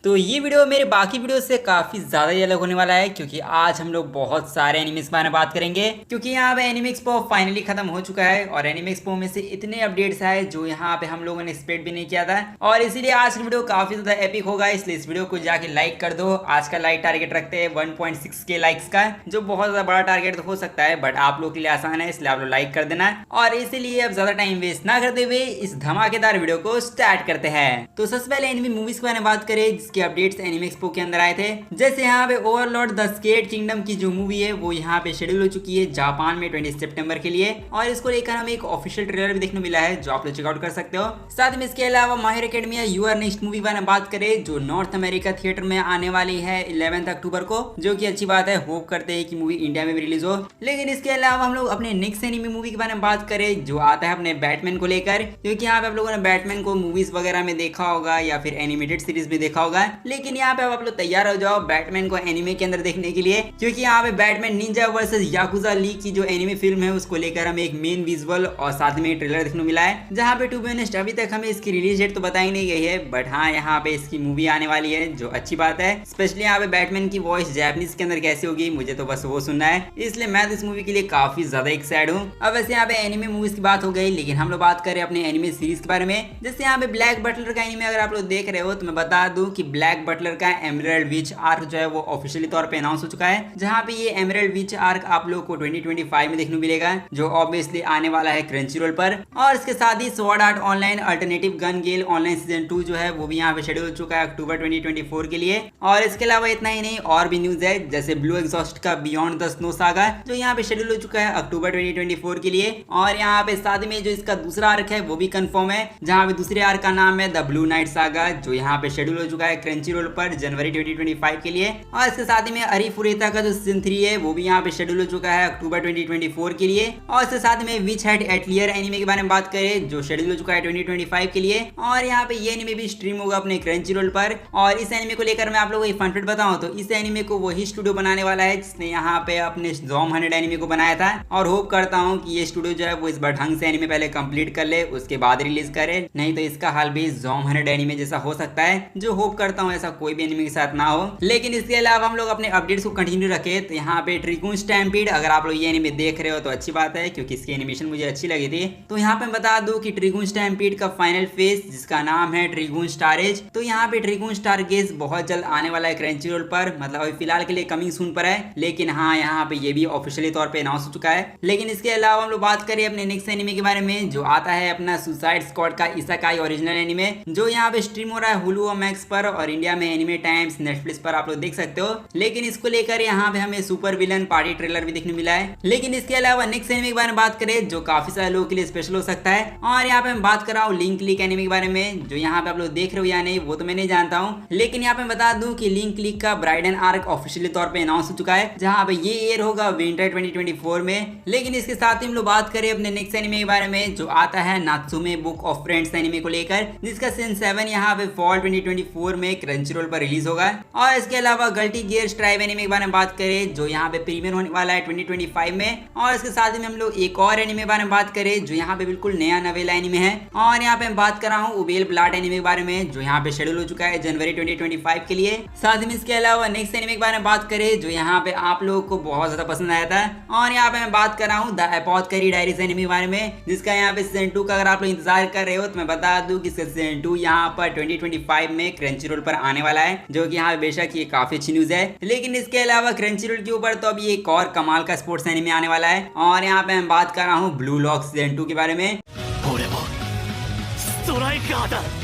तो ये वीडियो मेरे बाकी वीडियो से काफी ज्यादा ही अलग होने वाला है क्योंकि आज हम लोग बहुत सारे एनिमे के बारे में बात करेंगे क्योंकि यहाँ पे एनिमे एक्सपो फाइनली खत्म हो चुका है और एनिमे एक्सपो में से इतने अपडेट्स आए जो यहाँ पे हम लोगों ने एक्सपेक्ट भी नहीं किया था और इसीलिए आज की वीडियो काफी ज्यादा एपिक होगा। इसलिए इस वीडियो को जाके लाइक कर दो। आज का लाइक टारगेट रखते हैं 1.6 के लाइक्स का, जो बहुत ज्यादा बड़ा टारगेट तो हो सकता है बट आप लोग के लिए आसान है, इसलिए आप लोग लाइक कर देना। और इसीलिए अब ज्यादा टाइम वेस्ट ना करते हुए इस धमाकेदार वीडियो को स्टार्ट करते हैं। तो सबसे पहले एनिमे मूवीज के बारे में बात करें जिसके अपडेट्स एनिमे एक्सपो के अंदर आए थे। जैसे यहाँ पे ओवरलॉर्ड द स्केट किंगडम की जो मूवी है वो यहाँ पे शेड्यूल हो चुकी है जापान में 20 सितंबर के लिए और इसको लेकर हमें एक ऑफिशियल ट्रेलर भी देखने मिला है जो आप लोग चेकआउट कर सकते हो। साथ में इसके अलावा My Hero Academia You're Next movie के बारे में बात करें जो नॉर्थ अमेरिका थिएटर में आने वाली है 11 अक्टूबर को, जो की अच्छी बात है। होप करते हैं कि मूवी इंडिया में भी रिलीज हो। लेकिन इसके अलावा हम लोग अपने नेक्स्ट एनिमे मूवी के बारे में बात करें जो आता है अपने बैटमैन को लेकर, क्योंकि यहाँ पे आप लोगों ने बैटमैन को मूवीज वगैरह में देखा होगा या फिर एनिमेटेड सीरीज में देखा होगा। लेकिन यहाँ पे आप लोग तैयार हो जाओ बैटमैन को एनिमे के अंदर देखने के लिए, क्योंकि यहाँ पे Batman Ninja versus yakuza league की जो एनिमे फिल्म है उसको लेकर हमें एक मेन विजुअल और साथ में ट्रेलर देखने मिला है, जहाँ पे टू बी ऑनेस्ट अभी तक हमें इसकी रिलीज डेट तो बताई नहीं गई है बट हाँ यहाँ पे इसकी मूवी आने वाली है जो अच्छी बात है। स्पेशली यहाँ पे बैटमैन की वॉइस जैपनीज के अंदर कैसे होगी मुझे तो बस वो सुनना है, इसलिए मैं तो इस मूवी के लिए काफी ज्यादा एक्साइटेड हूँ। अब वैसे यहाँ पे एनिमे मूवीज की बात हो गई, लेकिन हम लोग बात करें अपने एनिमे सीरीज के बारे में। जैसे यहाँ पे ब्लैक बटलर का एनिमे अगर आप लोग देख रहे हो तो मैं बता दूं कि ब्लैक बटलर का एमराल्ड विच आर्क जो है वो ऑफिशियली तौर पे अनाउंस हो चुका है, जहाँ पे ये एमराल्ड विच आर्क आप लोग को 2025 में देखने मिलेगा जो ऑब्वियसली आने वाला है क्रंचीरोल पर। और इसके साथ ही Sword Art Online Alternative Gun Gale Online season 2 जो है वो भी यहाँ पे शेड्यूल हो चुका है अक्टूबर 2024 के लिए। और इसके अलावा इतना ही नहीं और भी न्यूज है, जैसे ब्लू एग्जॉस्ट का बियॉन्ड द स्नो सागा जो यहाँ पे शेड्यूल हो चुका है अक्टूबर 2024 के लिए। और यहाँ पे साथ में जो इसका दूसरा आर्क है वो भी कंफर्म है, जहाँ पे दूसरे आर्क का नाम है द ब्लू नाइट सागा जो यहाँ पे शेड्यूल हो चुका है क्रंचीरोल पर जनवरी 2025 के लिए। और इसके साथ ही में अरी फुरेता का जो सीजन 3 है वो भी यहाँ पे शेड्यूल हो चुका है अक्टूबर 2024 के लिए। और इसके साथ में विच हैड एटलियर एनिमे के बारे में बात करें जो शेड्यूल हो चुका है 2025 के लिए। और यहाँ पे ये एनिमे भी स्ट्रीम होगा अपने क्रंचीरोल पर। और इस एनिमे को लेकर मैं आप लोगों को फन फैक्ट बताऊं तो इस एनिमे को वही स्टूडियो बनाने वाला है जिसने यहाँ पे अपने ज़ॉम 100 एनिमे को बनाया था। और होप करता हूँ कि ये स्टूडियो जो है वो इस बार ढंग से एनिमे पहले कंप्लीट कर ले उसके बाद रिलीज करे, नहीं तो इसका हाल भी ज़ॉम 100 एनिमे जैसा हो सकता है, जो होप करता हूँ ऐसा कोई भी एनिमे के साथ ना हो। लेकिन इसके अलावा हम लोग अपने अपडेट्स को कंटिन्यू रखे तो यहाँ पे ट्रिगून स्टैम्पीड अगर आप लोग ये एनिमे देख रहे हो तो अच्छी बात है क्योंकि इसकी एनिमेशन मुझे अच्छी लगी थी। तो यहाँ पे बता दूं कि ट्रिगून स्टैम्पीड का फाइनल फेज जिसका नाम है ट्रिगून स्टारेज, तो यहाँ पे ट्रिगून स्टारगेज बहुत जल्द आने वाला है क्रंचीरोल पर, मतलब अभी फिलहाल के लिए कमिंग सून पर है। लेकिन हाँ यहाँ पे ये भी ऑफिशियली तौर पे अनाउंस हो चुका है। लेकिन इसके अलावा हम लोग बात करें अपने नेक्स्ट एनिमे के बारे में जो आता है अपना सुसाइड स्क्वाड का इसाकाई ओरिजिनल एनिमे, जो यहाँ पे स्ट्रीम हो रहा है हुलू और मैक्स पर और इंडिया में एनिमे टाइम्स नेटफ्लिक्स पर आप लोग देख सकते हो। लेकिन इसको लेकर यहाँ पे हमें सुपर विलन पार्टी ट्रेलर भी देखने मिला है। लेकिन इसके अलावा नेक्स्ट एनिमे के बारे में बात करें जो काफी सारे लोगों के लिए स्पेशल हो सकता है, और यहाँ पे मैं बात कर रहा हूँ लिंक लीक एनिमे के बारे में, जो यहाँ पे आप लोग देख रहे हो या नहीं वो तो मैं नहीं जानता हूँ। लेकिन यहाँ पे बता दूं कि लिंक लीक का ब्राइडन आर्क ऑफिशियली तौर पे अनाउंस हो चुका है, जहाँ पे ये एयर होगा विंटर 2024 में। लेकिन इसके साथ ही हम लोग बात करें अपने नेक्स्ट एनिमे के बारे में जो आता है नात्सुमे बुक ऑफ फ्रेंड्स एनिमे को लेकर, जिसका सीजन 7 यहाँ पे फॉल 2024 में क्रंचीरोल पर रिलीज होगा। और इसके अलावा गल्टी गियर स्ट्राइव एनिमे के बारे में बात करें जो यहाँ पे प्रीमियर होने वाला है 2025 में। और इसके साथ ही में हम लोग एक और एनिमे के बारे में बात करें जो यहाँ पे बिल्कुल नया नवेला एनिमे है, और यहाँ पे मैं बात कर रहा हूँ उबेल ब्लाड एनिमे के बारे में जो यहाँ पे शेड्यूल हो चुका है जनवरी 2025 के लिए। साथ में इसके अलावा नेक्स्ट एनिमे के बारे में बात करें जो यहाँ पे आप लोगों को बहुत ज्यादा पसंद आया था, और यहाँ पे मैं बात कर रहा हूँ द एपोथेकेरी डायरीज एनिमे के बारे में, जिसका यहाँ पे सीजन 2 का अगर आप लोग इंतजार कर रहे हो तो मैं बता दूं कि सीजन 2 यहाँ पर 2025 में क्रंचीरोल पर आने वाला है, जो कि यहाँ पे बेशक ये काफी अच्छी न्यूज है। लेकिन इसके अलावा क्रंचीरोल के ऊपर तो अभी एक और कमाल का स्पोर्ट्स एनिमे आने वाला है, और यहाँ पे मैं बात कर रहा हूँ ब्लू लॉक सीजन 2 के बारे में,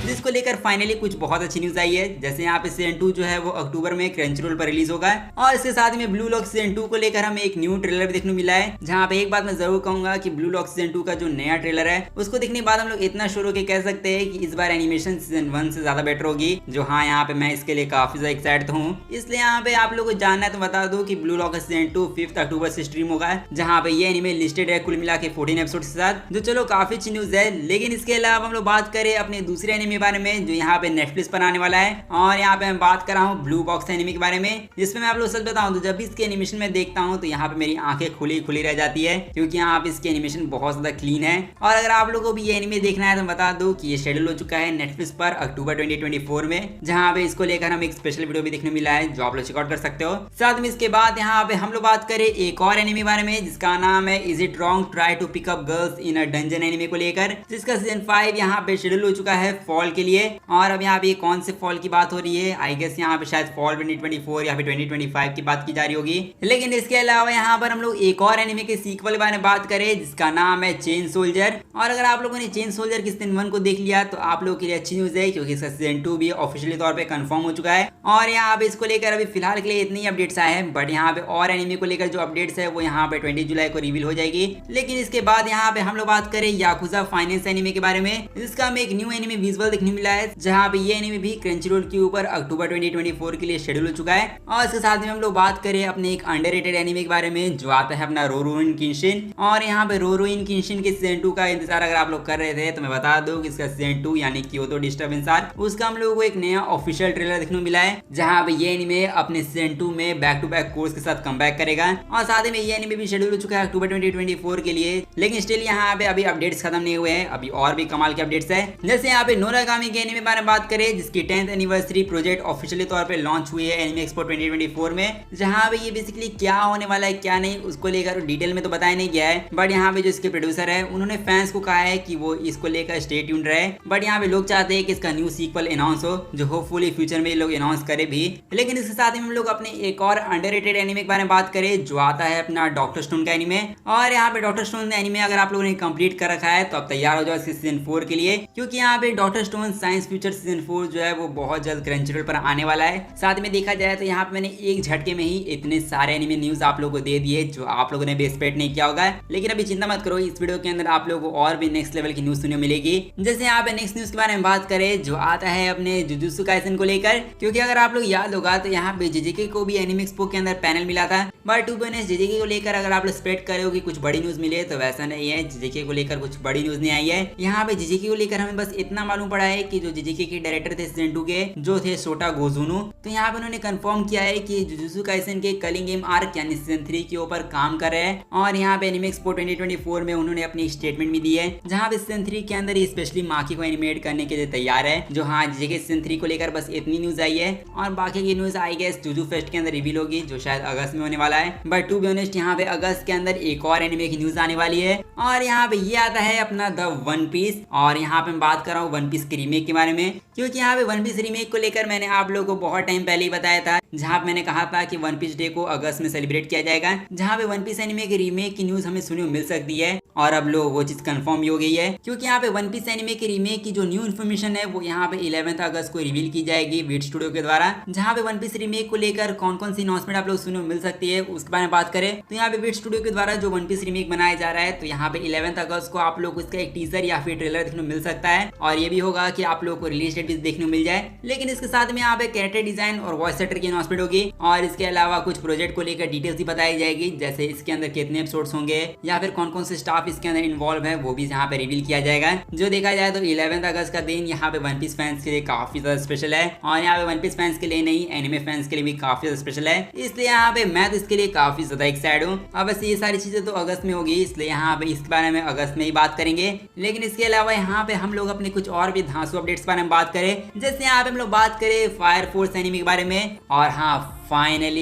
जिसको लेकर फाइनली कुछ बहुत अच्छी न्यूज आई है। जैसे यहाँ पे सीजन 2 जो है वो अक्टूबर में क्रंचीरोल पर रिलीज होगा, और इसके साथ में ब्लू लॉक सीजन 2 को लेकर हमें एक न्यू ट्रेलर भी देखने मिला है, जहाँ पे एक बात मैं जरूर कहूंगा कि ब्लू लॉक सीजन 2 का जो नया ट्रेलर है उसको देखने के बाद हम लोग इतना श्योर होकर कह सकते हैं कि इस बार एनिमेशन सीजन 1 से ज्यादा बेटर होगी, जो हाँ यहाँ पे मैं इसके लिए काफी ज्यादा एक्साइटेड हूँ। इसलिए यहाँ पे आप लोग को जानना है तो बता दो कि ब्लू लॉक का सीजन 2 5 अक्टूबर से स्ट्रीम होगा, जहाँ पे ये एनिमे लिस्टेड है कुल मिला के 14 एपिसोड के साथ, जो चलो काफी अच्छी न्यूज है। लेकिन इसके अलावा हम लोग बात करें अपने दूसरे एनिमे एनिमे बारे में जो यहाँ पे नेटफ्लिक्स पर आने वाला है। और यहाँ पे मैं बात कर रहा हूँ ब्लू बॉक्स एनिमे के बारे में, जिसमें मैं आप लोग सच बताऊं तो जब भी इसके एनिमेशन में देखता हूँ तो यहाँ पे मेरी आंखें खुली खुली रह जाती है, क्योंकि यहाँ पे इसकी एनिमेशन बहुत ज्यादा क्लीन है। और अगर आप लोगों को भी ये एनिमे देखना है तो बता दो कि ये शेड्यूल हो चुका है नेटफ्लिक्स पर अक्टूबर 2024 में, जहाँ पे इसको लेकर हम एक स्पेशल वीडियो भी देखने मिला है जो आप लोग चेकआउट कर सकते हो। साथ में इसके बाद यहाँ पे हम लोग बात करें एक और एनिमे बारे में जिसका नाम है is it wrong try to pick up girls in a dungeon anime को लेकर, जिसका सीजन 5 यहाँ पे शेड्यूल हो चुका है फॉल के लिए। और अब यहाँ पे कौन से फॉल की बात हो रही है, आई गेस यहाँ पे शायद फॉल 2024 या फिर 2025 की बात की जा रही होगी। लेकिन इसके अलावा यहाँ पर हम लोग एक और एनिमे के सीक्वल के बारे में बात करें जिसका नाम है चेन सोल्जर। और अगर आप लोगों ने चेन सोल्जर के सीजन 1 को देख लिया तो आप लोगों के लिए अच्छी न्यूज है, क्योंकि इसका सीजन 2 भी ऑफिशियली तौर पे कंफर्म हो चुका है। और यहाँ पे इसको लेकर अभी फिलहाल के लिए इतनी ही अपडेट्स आए हैं, बट यहाँ पे और एनिमे को लेकर जो अपडेट्स है वो यहाँ पे 20 जुलाई को रिवील हो जाएगी। लेकिन इसके बाद यहाँ पे हम लोग बात करें याकुजा फाइनेंस एनिमे के बारे में, जिसका हमें एक न्यू एनिमे विजुअल देखने मिला है, जहाँ पे ये एनिमे भी क्रंचीरोल के ऊपर अक्टूबर 2024 के लिए शेड्यूल हो चुका है। और इसके साथ में हम लोग बात करें अपने एक अंडररेटेड एनिमे के बारे में जो आता है अपना रोरोइन किंशिन। और यहाँ पे रोरोइन किंशिन के सीजन 2 का इंतजार अगर आप लोग कर रहे थे तो मैं बता दूं कि इसका सीजन 2 यानी क्योतो डिस्टर्बेंस आर्क, उसका हम लोगों को एक नया ऑफिशियल ट्रेलर देखने को मिला है, जहाँ पे ये एनिमे अपने सीजन 2 में बैक टू बैक कोर्स के साथ कमबैक करेगा। और साथ में ये एनिमे भी शेड्यूल हो चुका है अक्टूबर 2024 के लिए। लेकिन स्टिल यहाँ पे अभी अपडेट्स खत्म नहीं हुए हैं, अभी और भी कमाल के अपडेट्स है। जैसे यहाँ पे नोरागामी के एनिमे बारे में बात करें जिसकी 10th एनिवर्सरी प्रोजेक्ट ऑफिशियली तौर पे लॉन्च हुई है एनिमे एक्सपो 2024 में, जहाँ पे ये बेसिकली क्या होने वाला है क्या नहीं उसको लेकर डिटेल में तो बताया नहीं गया है। बट यहाँ पे जो इसके प्रोड्यूसर है उन्होंने फैंस को कहा है कि वो इसको लेकर स्टे ट्यून्ड रहे। बट यहाँ पे लोग चाहते हैं कि इसका न्यू सीक्वल अनाउंस हो, जो होपफुली फ्यूचर में लोग अनाउंस करे भी। लेकिन इसके साथ ही हम लोग अपने एक और अंडररेटेड एनिमे के बारे में बात करें जो आता है अपना डॉक्टर स्टोन का एनिमे। और यहाँ पे डॉक्टर स्टोन एनिमे अगर आप लोगों ने कंप्लीट कर रखा है तो आप तैयार हो जाओ इसके सीजन 4 के लिए, क्योंकि यहाँ पे doctor stone science future season 4 जो है वो बहुत जल्द क्रंचीरोल पर आने वाला है। साथ में देखा जाए तो यहाँ पे मैंने एक झटके में ही इतने सारे एनिमे न्यूज आप लोगों को दे दिए जो आप लोगों ने भी एक्सपेक्ट नहीं किया होगा। लेकिन अभी चिंता मत करो, इस वीडियो के अंदर आप लोगों को और भी नेक्स्ट लेवल की न्यूज सुनने मिलेगी। जैसे यहाँ पे नेक्स्ट न्यूज के बारे में बात करें जो आता है अपने जुजुत्सु काइसेन को लेकर, क्योंकि अगर आप लोग याद होगा तो यहाँ पे जेजेके को भी एनिमे एक्सपो के अंदर पैनल मिला था। But to be honest JJK को लेकर अगर आप लोग एक्सपेक्ट करो कि कुछ बड़ी न्यूज मिले तो वैसा नहीं है, जेजेके को लेकर कुछ बड़ी न्यूज नहीं आई है। यहाँ पे जेजेके को लेकर हमें बस इतना मालूम पड़ा है कि जो जेजेके के डायरेक्टर थे सीजन 2 के जो थे शोटा गोजुनो, तो यहाँ पे उन्होंने कंफर्म किया है कि जुजुत्सु काइसेन के कलिंग गेम आर्क यानी सीजन 3 के ऊपर काम कर रहे हैं। और यहाँ पे एनिमे एक्सपो 2024 में उन्होंने अपनी स्टेटमेंट भी दी है, जहाँ पे सीजन 3 के अंदर स्पेशली माकी को एनिमेट करने के लिए तैयार है। जो हाँ जेजेके सीजन 3 को लेकर बस इतनी न्यूज आई है, और बाकी की news I guess Juju fest के अंदर रिवील होगी जो शायद अगस्त में होने वाला है। बट टू बी ऑनेस्ट यहाँ पे अगस्त के अंदर एक और एनिमे की न्यूज आने वाली है, और यहाँ पे ये आता है अपना द वन पीस। और यहाँ पे मैं बात कर रहा हूँ वन पीस के रीमेक के बारे में, क्योंकि यहाँ पे वन पीस रीमेक को लेकर मैंने आप लोगों को बहुत टाइम पहले ही बताया था, जहाँ पे मैंने कहा था कि वन पीस डे को अगस्त में सेलिब्रेट किया जाएगा, जहाँ पे वन पीस एनिमे के रीमेक की न्यूज हमें सुनने को मिल सकती है। और अब लोग वो चीज कंफर्म भी हो गई है, क्योंकि यहाँ पे वन पीस एनिमे के रीमेक की जो न्यू इन्फॉर्मेशन है वो यहाँ पे 11 अगस्त को रिवील की जाएगी वीट स्टूडियो के द्वारा, जहाँ पे वन पीस रीमेक को लेकर कौन कौन सी अनाउंसमेंट आप लोग सुनने को मिल सकती है उसके बारे में बात करें तो यहाँ पे वीट स्टूडियो के द्वारा जो वन पीस रीमेक बनाया जा रहा है तो यहाँ पे 11 अगस्त को आप लोग को इसका एक टीजर या फिर ट्रेलर देखने को मिल सकता है। और ये भी होगा कि आप लोग को रिलीज डेट भी देखने को मिल जाए। लेकिन इसके साथ में यहाँ पे कैरेक्टर डिजाइन और वॉइस एक्टर की अनाउंसमेंट होगी, और इसके अलावा कुछ प्रोजेक्ट को लेकर डिटेल्स भी बताई जाएगी, जैसे इसके अंदर कितने एपिसोड्स होंगे या फिर कौन कौन से स्टाफ इसके अंदर इन्वॉल्व है वो भी यहाँ पे रिवील किया जाएगा। जो देखा जाए तो 11 अगस्त का दिन यहाँ पे वन पीस फैंस के लिए काफी ज्यादा स्पेशल है, और यहाँ पे वन पीस फैंस के लिए नहीं एनिमे फैंस के लिए भी काफी ज्यादा स्पेशल है। इसलिए यहाँ पे मैं तो इसके लिए काफी ज्यादा एक्साइटेड हूँ। अब वैसे ये सारी चीजें तो अगस्त में होगी, इसलिए यहाँ पे इसके बारे में अगस्त में ही बात करेंगे। लेकिन इसके अलावा यहाँ पे हम लोग अपने कुछ और भी धांसू अपडेट्स के बारे में बात करें, जैसे यहाँ पे हम लोग बात करें फायर फोर्स एनिमे के बारे में। और हाँ फाइनली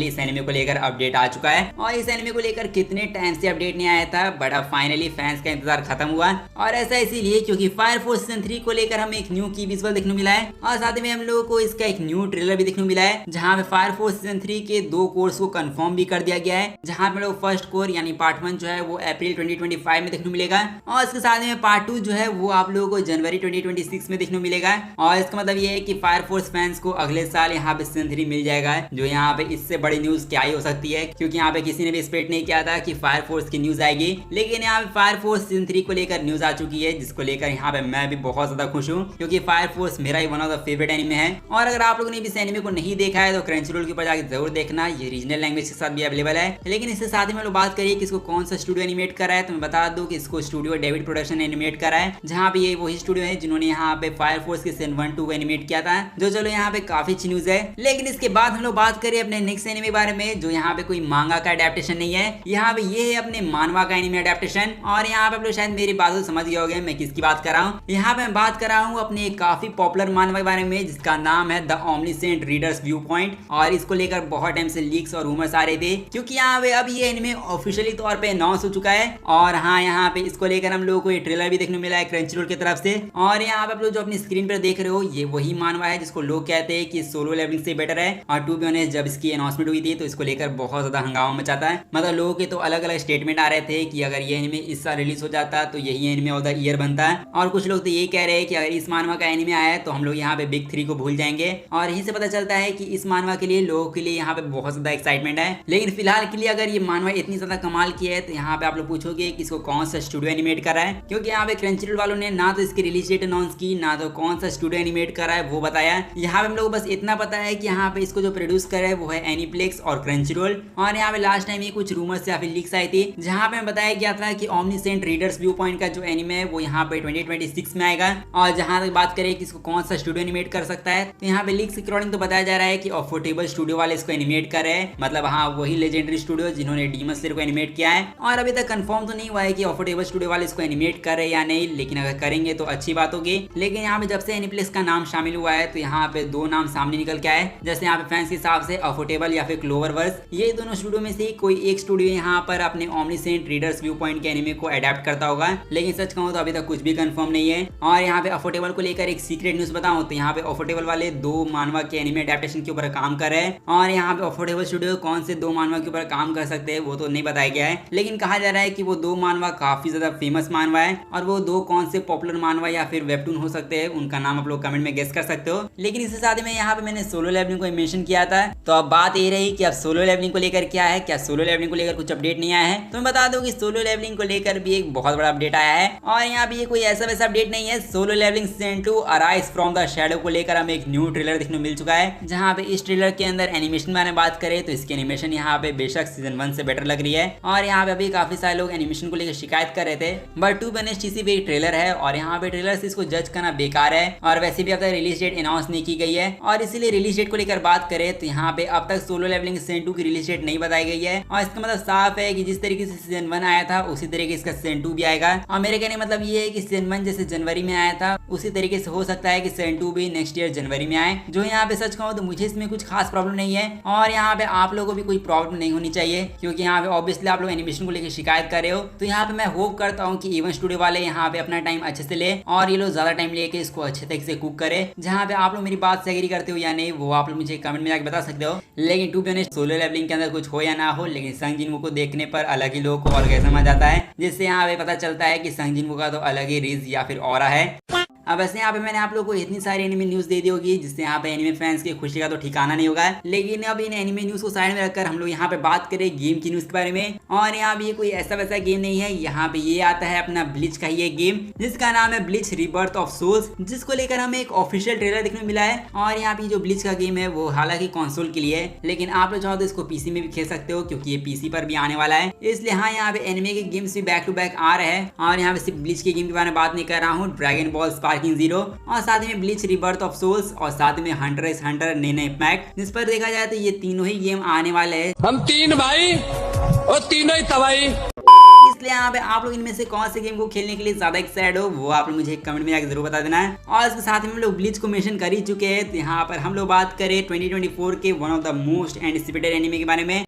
इस एनिमे को लेकर अपडेट आ चुका है, और इस एनिमे को लेकर कितने टाइम से अपडेट नहीं आया था, बट अब फाइनली फैंस का इंतजार खत्म हुआ। और ऐसा इसीलिए क्योंकि फायर फोर्स सीजन 3 को लेकर हमें एक न्यू की विजुअल देखने को मिला है, और साथ में हम लोगों को इसका एक न्यू ट्रेलर भी देखने को मिला है, जहाँ पे फायर फोर्स सीजन 3 के 2 कोर्स को कंफर्म भी कर दिया गया है, जहाँ पे लोग फर्स्ट कोर यानी पार्ट 1 जो है वो अप्रैल 2025 में देखने को मिलेगा, और इसके साथ में पार्ट 2 जो है वो आप लोगों को जनवरी 2026 में देखने को मिलेगा। और इसका मतलब ये है कि फायर फोर्स फैंस को अगले साल यहाँ पे सीजन 3 फाइनली मिल जाएगा। जो यहाँ पे इससे बड़ी न्यूज क्या ही हो सकती है, क्योंकि यहाँ पे किसी ने भी एक्सपेक्ट नहीं किया था कि फायर फोर्स की न्यूज आएगी, लेकिन यहाँ पे फायर फोर्स सीजन 3 को लेकर न्यूज आ चुकी है, जिसको लेकर यहाँ पे मैं भी बहुत ज्यादा खुश हूँ, क्योंकि फायर फोर्स मेरा ही one of the favourite anime है। और अगर आप लोगों ने भी इस एनिमे को नहीं देखा है तो क्रंचरोल के ऊपर जाकर जरूर देखना, ये रीजनल लैंग्वेज के साथ भी अवेलेबल है। लेकिन इसके साथ ही हम लोग बात करिए कि इसको कौन सा स्टूडियो एनिमेट करा है, तो मैं बता दूं कि इसको स्टूडियो डेविड प्रोडक्शन एनिमेट करा है, जहाँ पे ये वही स्टूडियो है जिन्होंने यहाँ पे फायर फोर्स के सीजन 1-2 को एनिमेट किया था, जो चलो यहाँ पे काफी अच्छी न्यूज है। लेकिन इसके बाद हम लोग बात करें अपने नेक्स्ट एनिमे के बारे में, जो यहाँ पे कोई मांगा का अडेप्टेशन नहीं है, यहाँ पे ये है अपने मानवा का एनिमे अडेप्टेशन। और यहाँ पे आप लोग शायद मेरी बात समझ गए होंगे मैं किसकी बात कर रहा हूँ। यहाँ पे मैं बात कर रहा हूँ अपने काफी पॉपुलर मानवा के बारे में, जिसका नाम है the omniscient readers view point. और इसको लेकर बहुत टाइम से लीक्स और रूमर्स आ रहे थे, क्योंकि यहाँ पे अब ये एनिमे ऑफिशियली तौर पे अनाउंस हो चुका है। और हाँ, यहाँ पे इसको लेकर हम लोगों को ये ट्रेलर भी देखने मिला है क्रंचरोल की तरफ से। और यहाँ पे आप लोग जो अपनी स्क्रीन पर देख रहे हो, ये वही मानवा है जिसको लोग कहते हैं कि सोलो लेवलिंग से बेटर है। और टू बी ऑनेस्ट, जब इसकी अनाउंसमेंट हुई थी तो इसको लेकर बहुत ज्यादा हंगामा मचाता है। मतलब लोगों के तो अलग अलग स्टेटमेंट आ रहे थे कि अगर ये एनिमे इस साल रिलीज हो जाता तो यही एनिमे ऑफ द ईयर बनता है। और कुछ लोग तो ये कह रहे हैं कि अगर इस मानवा का एनिमे आया तो हम लोग यहाँ पे बिग 3 को भूल जाएंगे। और यहीं से पता चलता है कि इस मानवा के लिए लोगों के लिए यहाँ पे बहुत ज्यादा एक्साइटमेंट है। लेकिन फिलहाल के लिए अगर ये मानवा इतनी ज्यादा कमाल की है तो यहाँ पे आप लोग पूछोगे कि इसको कौन सा स्टूडियो एनिमेट कर रहा है, क्योंकि यहाँ पे क्रंचरोल वालों ने ना तो इसकी रिलीज डेट अनाउंस की, ना तो कौन सा स्टूडियो एनिमेट कर रहा है वो बताया। यहाँ पे हम लोग बस इतना पता है कि यहाँ पे इसको जो प्रोड्यूस कर रहा है वो है एनीप्लेक्स और क्रंचरोल। और यहाँ पे लास्ट टाइम ये कुछ रूमर्स या फिर लीक्स आई थी, जहाँ पे बताया गया था कि ओमनीसेंट रीडर्स व्यू पॉइंट का जो एनिमे है वो यहाँ पे 2026 में आएगा। और जहाँ तक बात करें कि इसको कौन सा स्टूडियो एनिमेट कर सकता है, तो यहाँ पे लीक्स के अकॉर्डिंग तो बताया जा रहा है कि अफोर्डेबल स्टूडियो वाले इसको एनिमेट कर रहे हैं। मतलब हाँ, वही लेजेंडरी स्टूडियो जिन्होंने डीमन स्लेयर को एनिमेट किया है। और अभी तक कंफर्म तो नहीं हुआ है कि अफोर्डेबल स्टूडियो वाले इसको एनिमेट कर रहे हैं या नहीं, लेकिन अगर करेंगे तो अच्छी बात होगी। लेकिन यहाँ पे जब से एनीप्लेक्स का नाम शामिल हुआ है तो यहाँ पे दो नाम सामने निकल के आए, जैसे यहाँ पे फैंस के हिसाब से अफोर्डेबल या फिर क्लोवरवर्स। ये दोनों स्टूडियो में से कोई एक स्टूडियो यहाँ पर अपने ओमनीसेंट रीडर्स व्यू पॉइंट के एनिमे को अडेप्ट करता होगा। लेकिन सच कहूँ तो अभी तक कुछ भी कंफर्म नहीं है। और यहाँ पे अफोर्डेबल को लेकर एक सीक्रेट न्यूज बताऊं तो यहाँ पे अफोर्डेबल वाले दो मानवा के एनिमे अडेप्टेशन के ऊपर काम कर रहे हैं। और यहाँ पे अफोर्डेबल स्टूडियो कौन से दो मानवा के ऊपर काम कर सकते हैं वो तो नहीं बताया गया है, लेकिन कहा जा रहा है कि वो दो मानवा काफी ज्यादा फेमस मानवा है। और वो दो कौन से पॉपुलर मानवा या फिर वेबटून हो सकते हैं, उनका नाम आप लोग कमेंट में गेस कर सकते हो। लेकिन इसके साथ में यहाँ पे मैंने सोलो लेवलिंग को मेंशन किया था, तो अब बात ये रही कि अब सोलो लेवलिंग को लेकर क्या है, क्या सोलो लेवलिंग को लेकर कुछ अपडेट नहीं आया है। तो मैं बता दूं कि सोलो लेवलिंग को लेकर भी एक बहुत बड़ा अपडेट आया है। और यहाँ पे ये कोई ऐसा वैसा अपडेट नहीं है। Solo Leveling season 2 Arise from the Shadow को लेकर हमें एक न्यू ट्रेलर देखने को मिल चुका है, जहाँ पे इस ट्रेलर के अंदर एनिमेशन में बात करें तो इसकी एनिमेशन यहाँ पे बेशक सीजन 1 से बेटर लग रही है। और यहाँ पे अभी काफी सारे लोग एनिमेशन को लेकर शिकायत कर रहे थे, बट टू बी ऑनेस्ट इसी पे ट्रेलर है और यहाँ पे ट्रेलर से इसको जज करना बेकार है। और वैसे भी अब तक रिलीज डेट अनाउंस नहीं की गई है, और इसीलिए रिलीज डेट को लेकर बात करें तो यहाँ पे अब तक सोलो लेवलिंग सीजन 2 की रिलीज डेट नहीं बताई गई है। और इसका मतलब साफ है कि जिस तरीके से सीजन 1 आया था उसी तरीके इसका सीजन 2 भी आएगा। और मेरे कहने मतलब ये है कि सीजन 1 जैसे जनवरी में आया था उसी तरीके से हो सकता है कि सीजन 2 भी नेक्स्ट ईयर जनवरी में आए। जो यहाँ पे सच कहूँ तो मुझे इसमें कुछ खास प्रॉब्लम नहीं है, और यहाँ पे आप लोगों को भी कोई प्रॉब्लम नहीं होनी चाहिए, क्योंकि यहाँ पे ऑब्वियसली आप लोग एनिमेशन को लेकर शिकायत कर रहे हो। तो यहाँ पे मैं होप करता हूँ कि इवन स्टूडियो वाले यहाँ पे अपना टाइम अच्छे से ले और ये लोग ज्यादा टाइम लेके इसको अच्छे तरीके से कुक करे। जहाँ पे आप लोग मेरी बात से एग्री करते हो या नहीं वो आप लोग मुझे कमेंट में जाकर बता सकते हो। लेकिन to be honest Solo Leveling के अंदर कुछ हो या ना हो, लेकिन संग जिनवू को देखने पर अलग ही लोगों को और कैसे समझ आता है, जिससे यहाँ पे पता चलता है कि संग जिनवू का तो अलग ही रीज या फिर ऑरा है। अब वैसे यहाँ पे मैंने आप लोगों को इतनी सारी एनिमे न्यूज दे दी होगी, जिससे यहाँ पे एनिमे फैंस की खुशी का तो ठिकाना नहीं होगा। लेकिन अब इन एनिमे न्यूज को साइड में रखकर हम लोग यहाँ पे बात करें गेम की न्यूज के बारे में। और यहाँ पे ये कोई ऐसा वैसा गेम नहीं है, यहाँ पे ये आता है अपना ब्लिच का ही एक गेम, जिसका नाम है ब्लिच रीबर्थ ऑफ सोल्स, जिसको लेकर हमें एक ऑफिशियल ट्रेलर देखने को मिला है। और यहाँ पे जो ब्लिच का गेम है वो हालांकि कंसोल के लिए है, लेकिन आप लोग चाहो तो इसको पीसी में भी खेल सकते हो, क्योंकि ये पीसी पर भी आने वाला है। इसलिए हाँ, यहाँ पे एनिमे के गेम्स भी बैक टू बैक आ रहे हैं। और यहाँ पे सिर्फ ब्लिच के गेम के बारे में बात नहीं कर रहा हूँ, ड्रैगन बॉल स्पार्किंग जीरो और साथ में ब्लिच रीबर्थ ऑफ सोल्स और साथ में हंटर एक्स हंटर नए पैक, जिस पर देखा जाए तो ये तीनों ही गेम आने वाले हैं। हम तीन भाई और तीनों ही तबाही। इसलिए यहाँ पे आप लोग इनमें से कौन से गेम को खेलने के लिए ज्यादा एक्साइटेड हो वो आप लोग मुझे कमेंट में जाकर जरूर बता देना है। और इसके साथ में हम लोग ब्लिच को मेंशन कर ही चुके हैं, तो यहाँ पर हम लोग बात करें 2024 के one of the most anticipated anime के बारे में।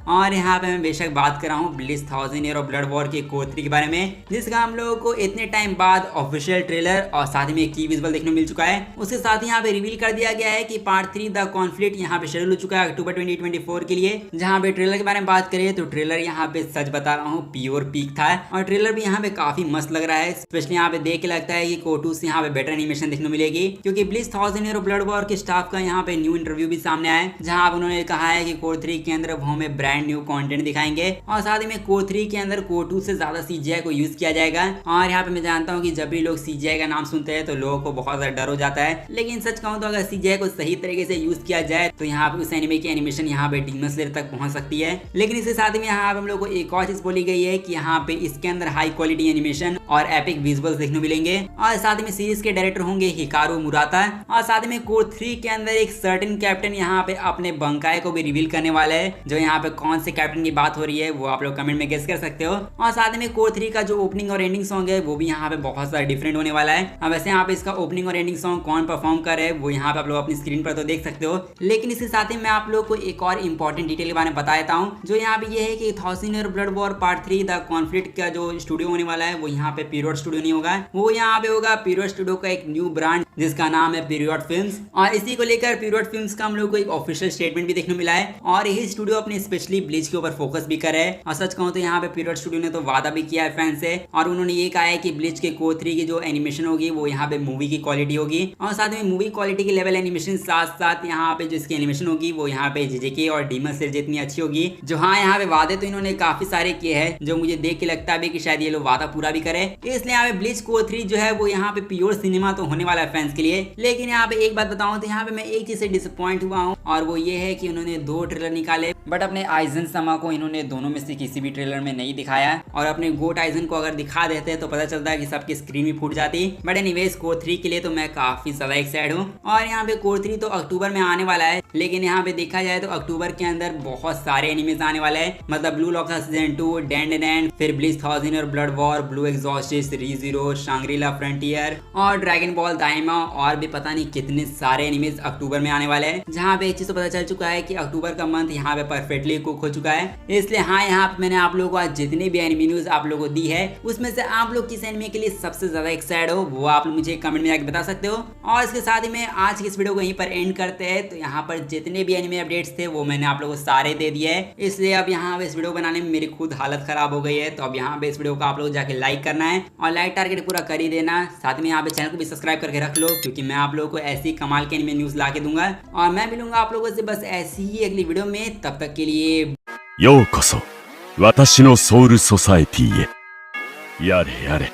और यहाँ पे मैं बेशक बात कर रहा हूँ bliss 1000 year of blood war के कोड 3 के बारे में, जिसका हम लोगों को इतने टाइम बाद ऑफिशियल ट्रेलर और साथ में की विजुअल देखने को मिल चुका है। उसके साथ ही यहाँ पे रिवील कर दिया गया है कि पार्ट 3 द कॉन्फ्लिक्ट यहाँ पे शेड्यूल हो चुका है अक्टूबर 2024 के लिए। जहाँ पे ट्रेलर के बारे में बात करें तो ट्रेलर यहाँ पे सच बता रहा हूँ प्योर पीक था और ट्रेलर भी यहाँ पे काफी मस्त लग रहा है। स्पेशली यहाँ पे देख के लगता है कि कोटू से यहाँ पे बेटर एनिमेशन देखने को मिलेगी, क्योंकि bliss 1000 year of blood war के स्टाफ का यहाँ पे न्यू इंटरव्यू भी सामने आया है, जहाँ उन्होंने कहा है कि कोड 3 के अंदर वो हमें ब्रांड न्यू कंटेंट दिखाएंगे और साथ ही में कोड 3 के अंदर कोड 2 से ज्यादा सीजीआई को यूज किया जाएगा। और यहाँ पे मैं जानता हूँ कि जब भी लोग सीजीआई का नाम सुनते हैं तो लोगों को बहुत ज्यादा डर हो जाता है, लेकिन सच कहूँ तो अगर सीजीआई को सही तरीके से यूज किया जाए तो यहाँ पे उस एनिमे की एनिमेशन यहाँ पे डीमन स्लेयर तक पहुंच सकती है। लेकिन इसके साथ में यहाँ पे हम लोग को एक और चीज बोली गई है कि यहाँ पे इसके अंदर हाई क्वालिटी एनिमेशन और एपिक विजुअल्स देखने को मिलेंगे और साथ में सीरीज के डायरेक्टर होंगे हिकारू मुराता और साथ में कोड 3 के अंदर एक सर्टेन कैप्टन यहाँ पे अपने बंकाई को भी रिवील करने वाला है। जो यहाँ पे कौन से कैप्टन की बात हो रही है वो आप लोग कमेंट में गेस कर सकते हो। और साथ में कोड 3 का जो ओपनिंग और एंडिंग सॉन्ग है वो भी यहाँ पे बहुत सारा डिफरेंट होने वाला है। अब वैसे यहाँ पे इसका ओपनिंग और एंडिंग सॉन्ग कौन परफॉर्म कर रहे हैं वो यहाँ पे आप लोग अपनी स्क्रीन पर तो देख सकते हो, लेकिन इसके साथ ही मैं आप लोग को एक और इंपॉर्टेंट डिटेल के बारे में बता देता हूँ। जो यहाँ पे ये है कि 1000 year blood war part 3 the conflict का जो स्टूडियो होने वाला है वो यहाँ पे पीरियड स्टूडियो नहीं होगा, वो यहाँ पे होगा पीरियड स्टूडियो का एक न्यू ब्रांड जिसका नाम है पीरियड फिल्म्स। और इसी को लेकर पीरियड फिल्म्स का हम लोग को एक ऑफिशियल स्टेटमेंट भी देखने को मिला है और यही स्टूडियो अपने स्पेशली ब्लीच के ऊपर फोकस भी कर रहा है। और सच कहूँ तो यहाँ पे पीरियड स्टूडियो ने तो वादा भी किया है फैन से और उन्होंने ये कहा है कि ब्लीच के कोड 3 की जो एनिमेशन होगी वो यहाँ पे मूवी की क्वालिटी होगी और साथ में मूवी क्वालिटी के लेवल एनिमेशन साथ साथ यहाँ पे जो इसकी एनिमेशन होगी वो यहाँ पे जेजेके और डीमन स्लेयर जितनी अच्छी होगी। जो हाँ यहाँ पे वादे तो इन्होंने काफी सारे किए हैं जो मुझे देख के लगता है कि शायद ये लोग वादा पूरा भी करे, इसलिए यहाँ पे ब्लीच कोड 3 जो है वो यहाँ पे प्योर सिनेमा तो होने वाला है फैंस के लिए। लेकिन यहाँ पे एक बात बताऊं तो यहाँ पे मैं एक चीज से डिसअपॉइंट हुआ हूँ और वो ये है कि उन्होंने 2 ट्रेलर निकाले बट अपने आइजन समा को इन्होंने दोनों में से किसी भी ट्रेलर में नहीं दिखाया और अपने गोट आइजन को अगर दिखा देते तो पता चलता है कि सबकी स्क्रीन भी फूट जाती। बट एनीवेज कोड 3 के लिए तो मैं काफी ज्यादा एक्साइटेड हूँ और यहाँ पे कोड 3 तो अक्टूबर में आने वाला है, लेकिन यहाँ पे देखा जाए तो अक्टूबर के अंदर बहुत सारे एनिमेज आने वाले हैं। मतलब ब्लू लॉक का सीजन 2, डेंड एंड, फिर ब्लिस 1000 और blood war, blue एग्जॉस्टिस, रीजीरो, Shangri La frontier और ड्रैगन बॉल दाइमा और भी पता नहीं कितने सारे एनिमेज अक्टूबर में आने वाले हैं। जहाँ पे एक चीज तो पता चल चुका है कि अक्टूबर का मंथ यहाँ पे परफेक्टली कुक हो चुका है। इसलिए हाँ यहाँ पे मैंने आप लोगों को आज जितनी भी एनिमे न्यूज आप लोगों को दी है उसमें से आप लोग किस एनिमे के लिए सबसे ज्यादा एक्साइटेड हो वो आप लोग मुझे कमेंट में जाकर बता सकते हो। और इसके साथ ही में आज की इस वीडियो को यहीं पर एंड करते हैं। तो यहाँ पर जितने भी एनिमे अपडेट्स थे वो मैंने आप लोगों को सारे दे दिए है, इसलिए अब यहाँ पे इस वीडियो बनाने में मेरी खुद हालत खराब हो गई है। तो अब यहाँ पे इस वीडियो को आप लोग जाके लाइक करना है और लाइक टारगेट पूरा कर ही देना। साथ में यहाँ पे चैनल को भी सब्सक्राइब करके रख लो, क्योंकि मैं आप लोगों को ऐसी कमाल के एनिमे न्यूज ला के दूंगा और मैं मिलूंगा आप लोगों से बस ऐसी ही अगली वीडियो में। तब तक के लिए ようこそ私のソウルソサエティへやれやれ